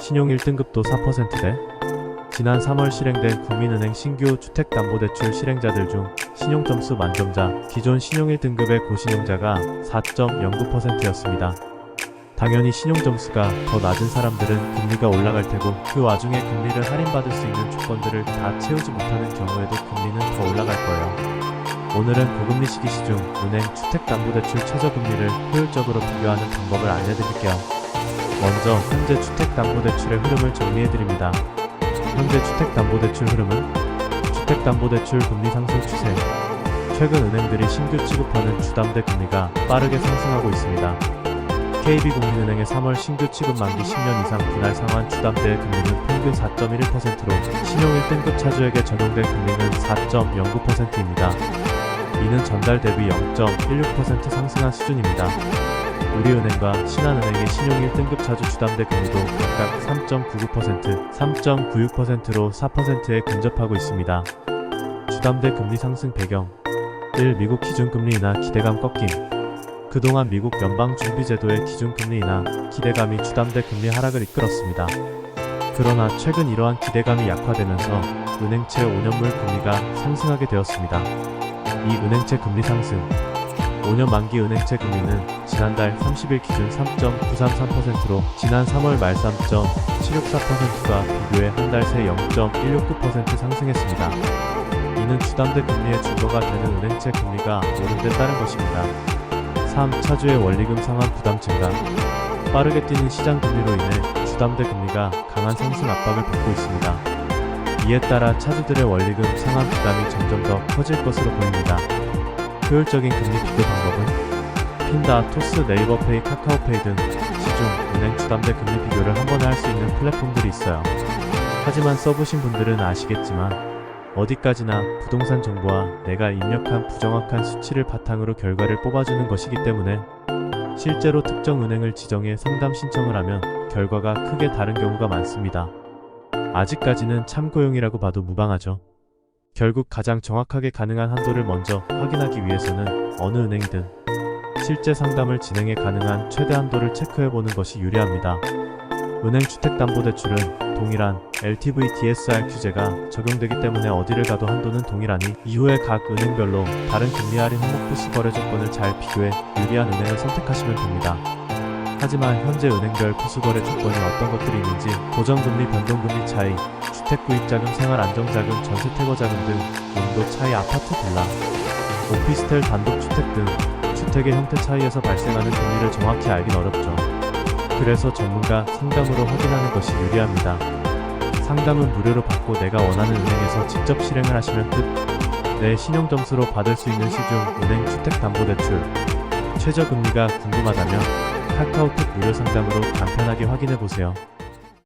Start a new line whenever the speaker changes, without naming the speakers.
신용 1등급도 4%대. 지난 3월 실행된 국민은행 신규 주택담보대출 실행자들 중 신용점수 만점자, 기존 신용 1등급의 고신용자가 4.09%였습니다. 당연히 신용점수가 더 낮은 사람들은 금리가 올라갈 테고 그 와중에 금리를 할인받을 수 있는 조건들을 다 채우지 못하는 경우에도 금리는 더 올라갈 거예요. 오늘은 고금리 시기 시중 은행 주택담보대출 최저금리를 효율적으로 비교하는 방법을 알려드릴게요. 먼저 현재 주택담보대출의 흐름을 정리해드립니다. 현재 주택담보대출 흐름은 주택담보대출 금리 상승 추세. 최근 은행들이 신규 취급하는 주담대 금리가 빠르게 상승하고 있습니다. KB국민은행의 3월 신규 취급 만기 10년 이상 분할 상환 주담대의 금리는 평균 4.11%로 신용 1등급 차주에게 적용된 금리는 4.09%입니다. 이는 전달 대비 0.16% 상승한 수준입니다. 우리은행과 신한은행의 신용 1등급 차주 주담대 금리도 각각 3.99%, 3.96%로 4%에 근접하고 있습니다. 주담대 금리 상승 배경 1. 미국 기준금리 인하 기대감 꺾임. 그동안 미국 연방준비제도의 기준금리 인하 기대감이 주담대 금리 하락을 이끌었습니다. 그러나 최근 이러한 기대감이 약화되면서 은행채 5년물 금리가 상승하게 되었습니다. 이 은행채 금리 상승 5년 만기 은행채 금리는 지난달 30일 기준 3.933%로 지난 3월 말 3.764%가 비교해 한 달 새 0.169% 상승했습니다. 이는 주담대 금리의 주거가 되는 은행채 금리가 오른 데 따른 것입니다. 3. 차주의 원리금 상환 부담 증가. 빠르게 뛰는 시장 금리로 인해 주담대 금리가 강한 상승 압박을 받고 있습니다. 이에 따라 차주들의 원리금 상환 부담이 점점 더 커질 것으로 보입니다. 효율적인 금리 비교 방법은 핀다, 토스, 네이버페이, 카카오페이 등 시중 은행 주담대 금리 비교를 한 번에 할 수 있는 플랫폼들이 있어요. 하지만 써보신 분들은 아시겠지만 어디까지나 부동산 정보와 내가 입력한 부정확한 수치를 바탕으로 결과를 뽑아주는 것이기 때문에 실제로 특정 은행을 지정해 상담 신청을 하면 결과가 크게 다른 경우가 많습니다. 아직까지는 참고용이라고 봐도 무방하죠. 결국 가장 정확하게 가능한 한도를 먼저 확인하기 위해서는 어느 은행이든 실제 상담을 진행해 가능한 최대 한도를 체크해보는 것이 유리합니다. 은행 주택담보대출은 동일한 LTV DSR 규제가 적용되기 때문에 어디를 가도 한도는 동일하니 이후에 각 은행별로 다른 금리 할인 항목 부수 거래 조건을 잘 비교해 유리한 은행을 선택하시면 됩니다. 하지만 현재 은행별 부수 거래 조건이 어떤 것들이 있는지 고정금리, 변동금리 차이, 주택구입자금, 생활안정자금, 전세태거자금 등 용도 차이, 아파트, 빌라, 오피스텔, 단독주택 등 주택의 형태 차이에서 발생하는 금리를 정확히 알긴 어렵죠. 그래서 전문가 상담으로 확인하는 것이 유리합니다. 상담은 무료로 받고 내가 원하는 은행에서 직접 실행을 하시면 끝. 내 신용점수로 받을 수 있는 시중 은행 주택담보대출 최저금리가 궁금하다면 카카오톡 무료 상담으로 간편하게 확인해보세요.